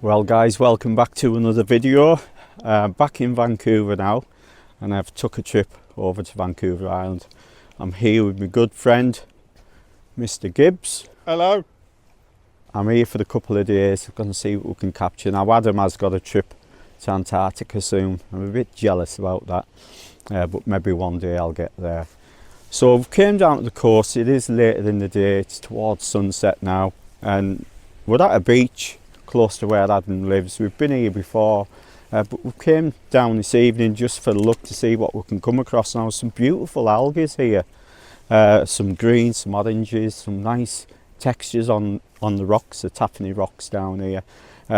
Well guys, welcome back to another video. Back in Vancouver now, and I've took a trip over to Vancouver Island. I'm here with my good friend Mr. Gibbs. Hello. I'm here for a couple of days. I'm going to see what we can capture. Now Adam has got a trip to Antarctica soon. I'm a bit jealous about that, but maybe one day I'll get there. So we came down to the coast. It is later in the day, it's towards sunset now, and we're at a beach close to where Adam lives. We've been here before, but we came down this evening just for luck to see what we can come across. Now some beautiful algae here, some green, some oranges, some nice textures on the rocks, the Taffy Rocks down here.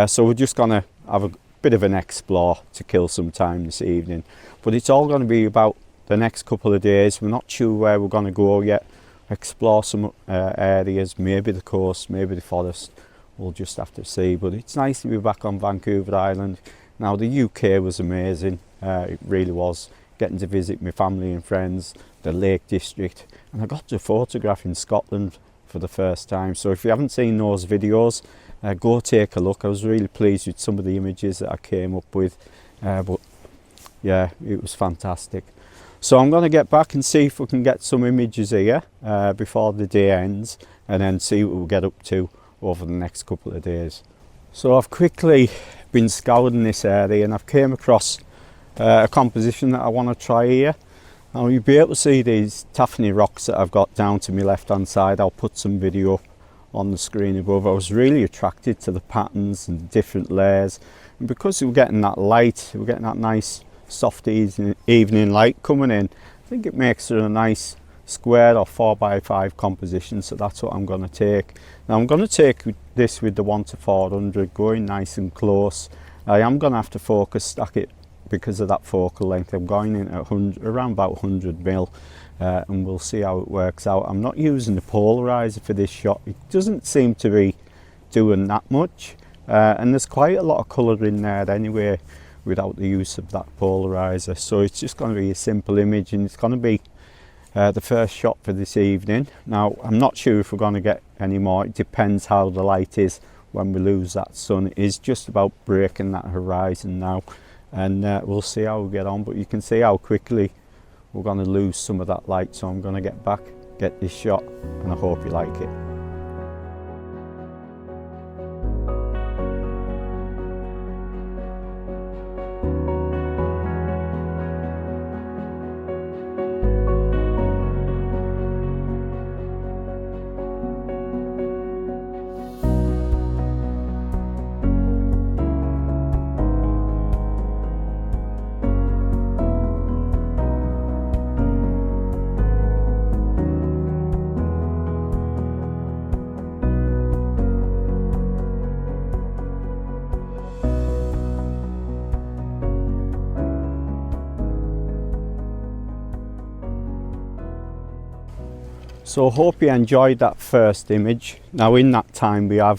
So we're just going to have a bit of an explore to kill some time this evening, but it's all going to be about the next couple of days. We're not sure where we're going to go yet. Explore some areas, maybe the coast, maybe the forest. We'll just have to see, but it's nice to be back on Vancouver Island. Now the UK was amazing, it really was, getting to visit my family and friends, the Lake District, and I got to photograph in Scotland for the first time. So if you haven't seen those videos, go take a look. I was really pleased with some of the images that I came up with, but yeah, it was fantastic. So I'm going to get back and see if we can get some images here before the day ends, and then see what we'll get up to over the next couple of days. So I've quickly been scouting this area and I've came across a composition that I want to try here. Now you'll be able to see these Taffy Rocks that I've got down to my left hand side. I'll put some video on the screen above. I was really attracted to the patterns and the different layers, and because we're getting that light, we're getting that nice soft evening light coming in, I think it makes it a nice square or 4x5 composition. So that's what I'm going to take. Now I'm going to take this with the 1:400, going nice and close. I am going to have to focus stack it because of that focal length. I'm going in at around about 100 mil, and we'll see how it works out. I'm not using the polarizer for this shot. It doesn't seem to be doing that much, and there's quite a lot of colour in there anyway without the use of that polarizer. So it's just going to be a simple image, and it's going to be the first shot for this evening. Now I'm not sure if we're going to get any more. It depends how the light is when we lose that sun. It is just about breaking that horizon now, and we'll see how we get on. But you can see how quickly we're going to lose some of that light. So I'm going to get back, get this shot, and I hope you like it. So hope you enjoyed that first image. Now in that time you'll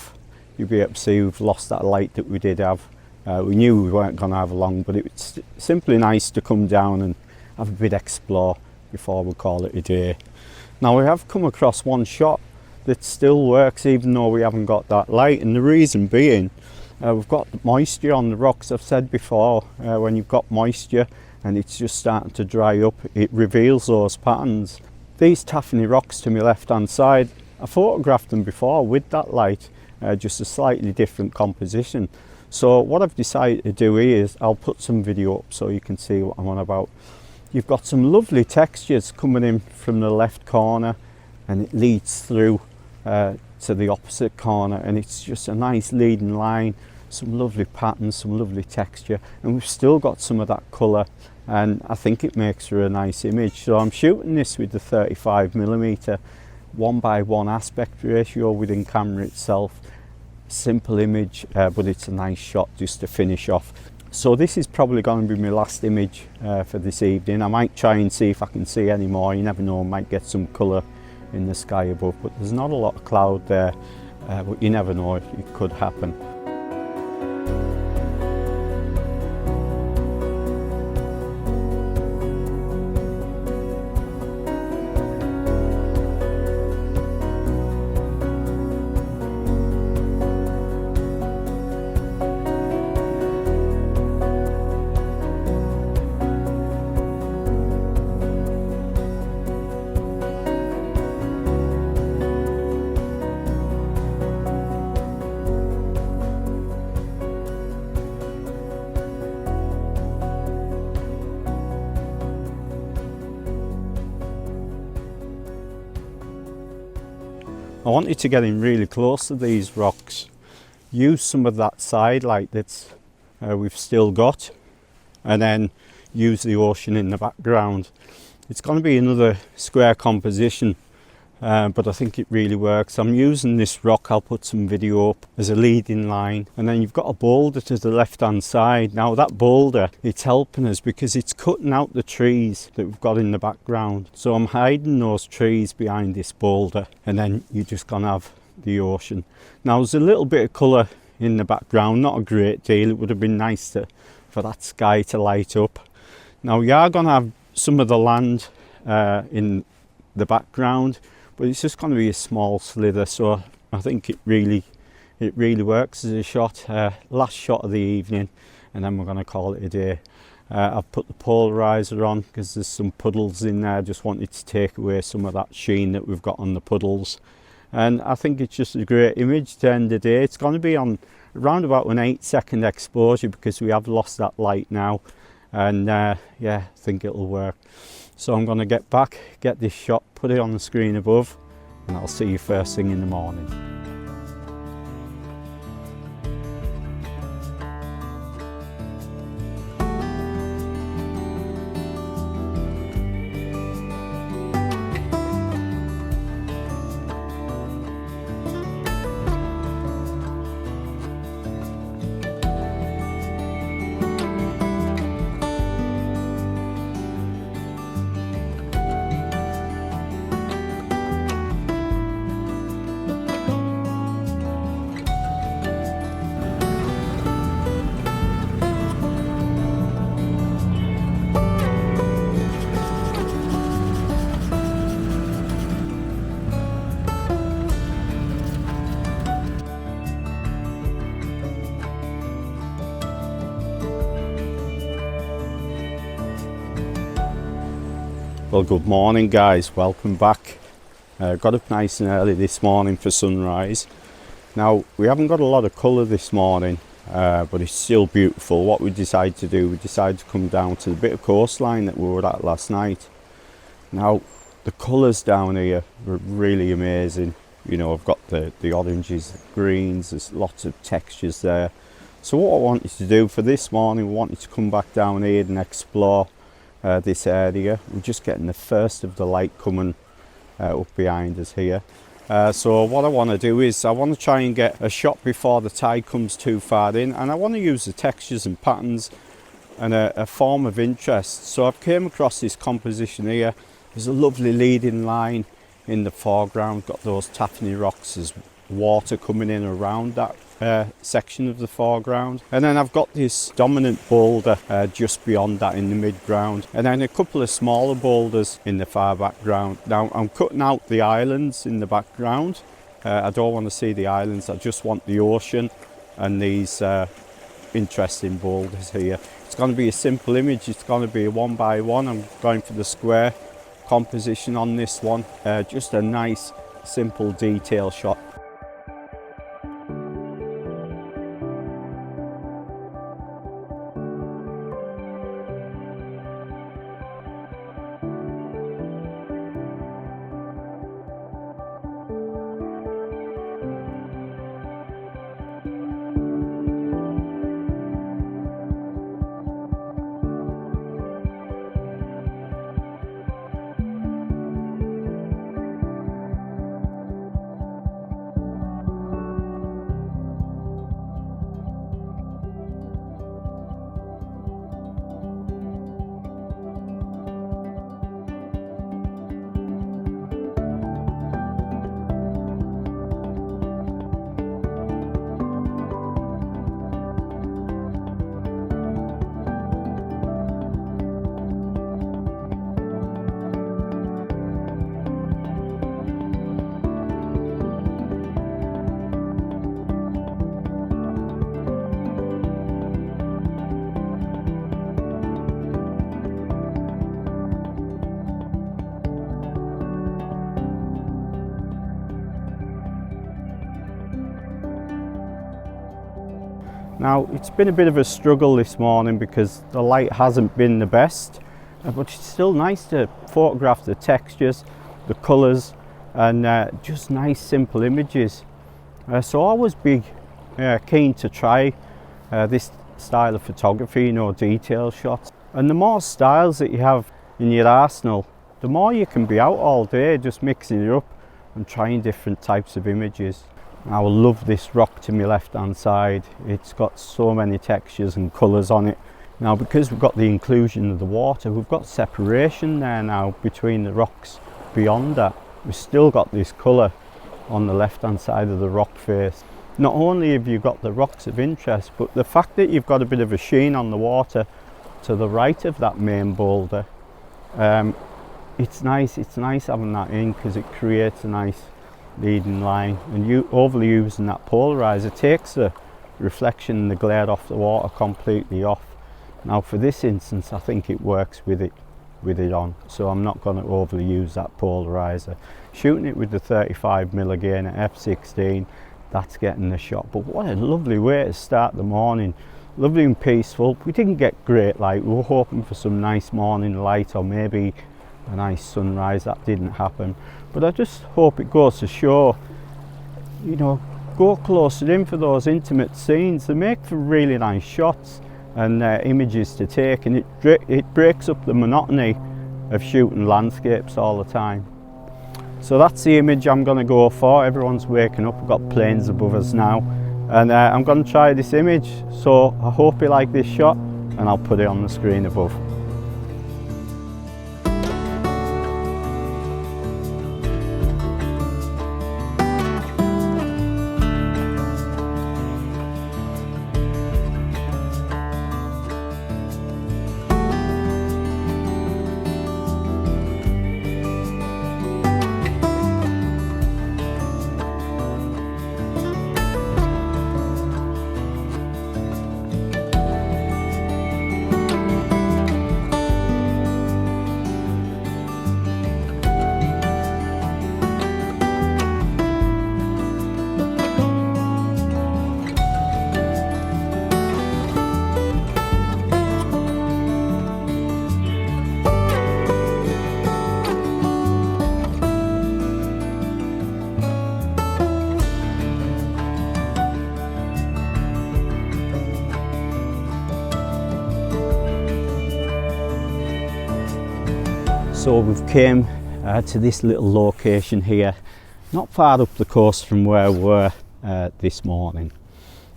be able to see we've lost that light that we did have. We knew we weren't going to have long, but it's simply nice to come down and have a bit explore before we call it a day. Now we have come across one shot that still works even though we haven't got that light, and the reason being we've got moisture on the rocks. I've said before, when you've got moisture and it's just starting to dry up, it reveals those patterns. These Taffy Rocks to my left hand side, I photographed them before with that light, just a slightly different composition. So what I've decided to do here is I'll put some video up so you can see what I'm on about. You've got some lovely textures coming in from the left corner, and it leads through to the opposite corner, and it's just a nice leading line, some lovely patterns, some lovely texture, and we've still got some of that colour, and I think it makes for a nice image. So I'm shooting this with the 35mm 1:1 aspect ratio within camera itself. Simple image, but it's a nice shot just to finish off. So this is probably going to be my last image for this evening. I might try and see if I can see any more. You never know, I might get some colour in the sky above, but there's not a lot of cloud there, but you never know, it could happen. I wanted to get in really close to these rocks, use some of that side light that we've still got, and then use the ocean in the background. It's going to be another square composition, but I think it really works. I'm using this rock, I'll put some video up, as a leading line, and then you've got a boulder to the left hand side. Now that boulder, it's helping us because it's cutting out the trees that we've got in the background. So I'm hiding those trees behind this boulder, and then you're just going to have the ocean. Now there's a little bit of colour in the background, not a great deal. It would have been nice for that sky to light up. Now we are going to have some of the land in the background, but it's just going to be a small slither, so I think it really works as a shot. Last shot of the evening, and then we're going to call it a day. I've put the polarizer on because there's some puddles in there. Just wanted to take away some of that sheen that we've got on the puddles, and I think it's just a great image to end the day. It's going to be on around about an 8-second exposure because we have lost that light now, and yeah, I think it'll work. So I'm going to get back, get this shot, put it on the screen above, and I'll see you first thing in the morning. Well, good morning guys, welcome back. Got up nice and early this morning for sunrise. Now we haven't got a lot of colour this morning, but it's still beautiful. What we decided to do, we decided to come down to the bit of coastline that we were at last night. Now the colours down here were really amazing. You know, I've got the oranges, the greens, there's lots of textures there. So what I wanted to do for this morning, we wanted to come back down here and explore this area. We're just getting the first of the light coming up behind us here. So what I want to do is I want to try and get a shot before the tide comes too far in, and I want to use the textures and patterns and a form of interest. So I've came across this composition here. There's a lovely leading line in the foreground, got those Taffy Rocks, there's water coming in around that section of the foreground, and then I've got this dominant boulder just beyond that in the mid-ground, and then a couple of smaller boulders in the far background. Now I'm cutting out the islands in the background. I don't want to see the islands, I just want the ocean and these interesting boulders here. It's going to be a simple image, it's going to be a 1 by 1. I'm going for the square composition on this one, just a nice simple detail shot. Now it's been a bit of a struggle this morning because the light hasn't been the best, but it's still nice to photograph the textures, the colours, and just nice simple images. So I was keen to try this style of photography, you know, detail shots. And the more styles that you have in your arsenal, the more you can be out all day just mixing it up and trying different types of images. I will love this rock to my left hand side. It's got so many textures and colours on it. Now because we've got the inclusion of the water, we've got separation there now between the rocks. Beyond that, we've still got this colour on the left hand side of the rock face. Not only have you got the rocks of interest, but the fact that you've got a bit of a sheen on the water to the right of that main boulder, it's nice having that in, because it creates a nice leading line. And you overly using that polarizer takes the reflection and the glare off the water completely off. Now for this instance, I think it works with it on, so I'm not going to overly use that polarizer. Shooting it with the 35mm again at f16, that's getting the shot. But what a lovely way to start the morning. Lovely and peaceful. We didn't get great light. We were hoping for some nice morning light or maybe a nice sunrise. That didn't happen. But I just hope it goes to show, you know, go closer in for those intimate scenes. They make for really nice shots and images to take, and it breaks up the monotony of shooting landscapes all the time. So that's the image I'm going to go for. Everyone's waking up, we've got planes above us now, and I'm going to try this image. So I hope you like this shot, and I'll put it on the screen above. So we've came to this little location here, not far up the coast from where we were this morning.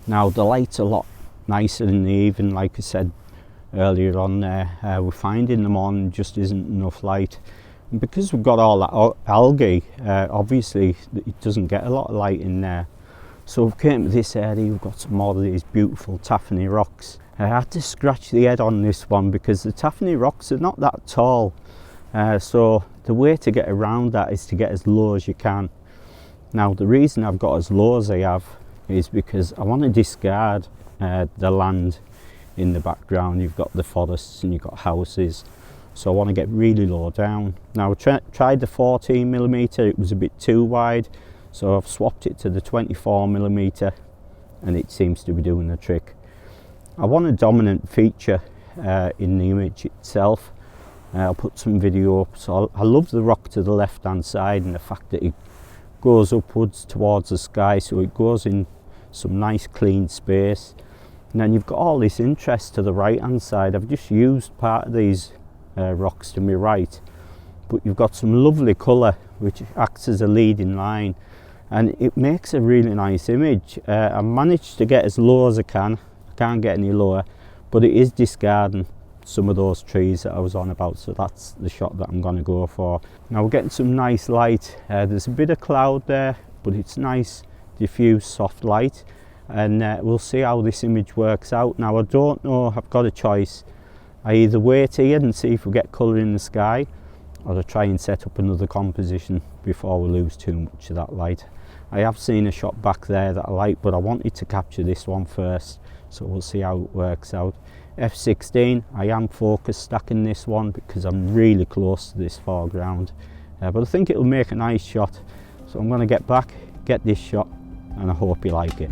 Now the light's a lot nicer in the evening, like I said earlier on there. We find in the morning just isn't enough light. And because we've got all that algae, obviously it doesn't get a lot of light in there. So we've came to this area, we've got some more of these beautiful Taffy Rocks. I had to scratch the head on this one because the Taffy Rocks are not that tall. So the way to get around that is to get as low as you can. Now the reason I've got as low as I have is because I want to discard the land in the background. You've got the forests and you've got houses, so I want to get really low down. Now I tried the 14mm, it was a bit too wide, so I've swapped it to the 24mm and it seems to be doing the trick. I want a dominant feature in the image itself. I'll put some video up. So I love the rock to the left hand side and the fact that it goes upwards towards the sky, so it goes in some nice clean space. And then you've got all this interest to the right hand side. I've just used part of these rocks to my right, but you've got some lovely colour which acts as a leading line, and it makes a really nice image. I managed to get as low as I can't get any lower, but it is discarding some of those trees that I was on about, so that's the shot that I'm going to go for. Now we're getting some nice light. There's a bit of cloud there, but it's nice diffuse soft light, and we'll see how this image works out. Now I don't know, I've got a choice. I either wait here and see if we get colour in the sky, or I try and set up another composition before we lose too much of that light. I have seen a shot back there that I like, but I wanted to capture this one first, so we'll see how it works out. F16, I am focus stacking this one because I'm really close to this foreground, but I think it'll make a nice shot, so I'm going to get back, get this shot, and I hope you like it.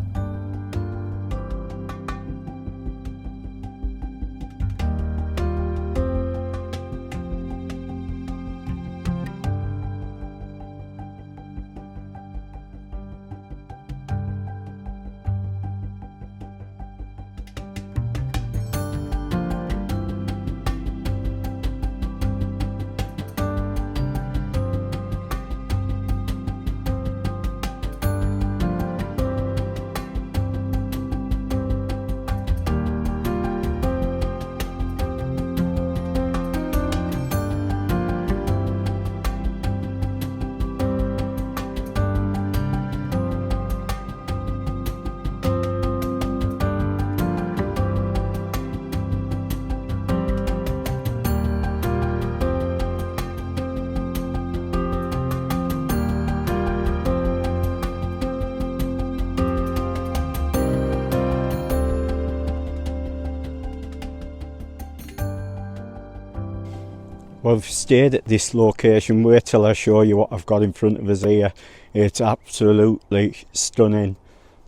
Well, we've stayed at this location. Wait till I show you what I've got in front of us here. It's absolutely stunning.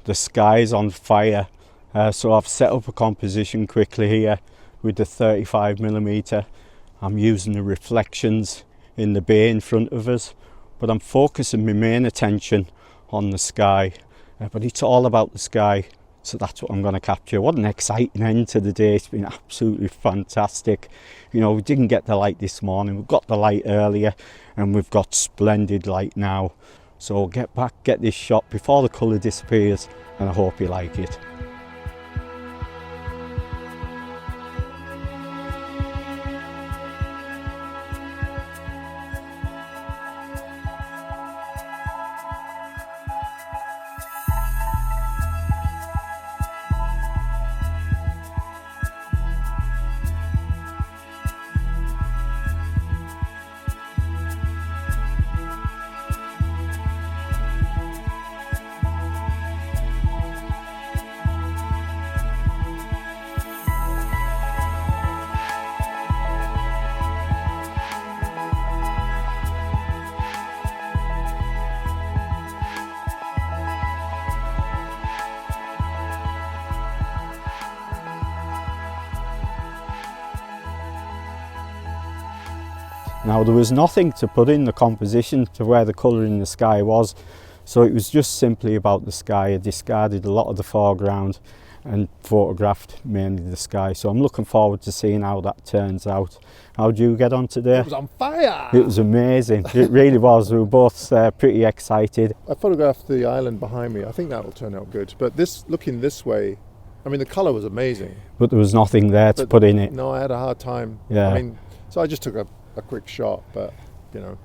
The sky's on fire. So I've set up a composition quickly here with the 35mm. I'm using the reflections in the bay in front of us, but I'm focusing my main attention on the sky. But it's all about the sky, so that's what I'm going to capture. What an exciting end to the day. It's been absolutely fantastic. You know, we didn't get the light this morning. We've got the light earlier and we've got splendid light now. So we'll get back, get this shot before the colour disappears, and I hope you like it. Now, there was nothing to put in the composition to where the colour in the sky was, so it was just simply about the sky. I discarded a lot of the foreground and photographed mainly the sky, so I'm looking forward to seeing how that turns out. How'd you get on today? It was on fire! It was amazing, it really was. We were both pretty excited. I photographed the island behind me. I think that will turn out good, but this, looking this way, I mean, the colour was amazing. But there was nothing there to put in it. No, I had a hard time. Yeah. I mean, so I just took a quick shot, but you know.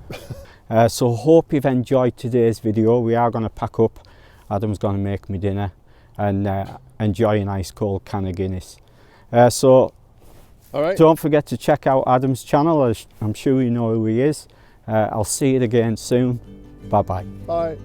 So hope you've enjoyed today's video. We are going to pack up. Adam's going to make me dinner and enjoy a nice cold can of Guinness. So all right. Don't forget to check out Adam's channel. I'm sure you know who he is. I'll see you again soon. Bye bye. Bye.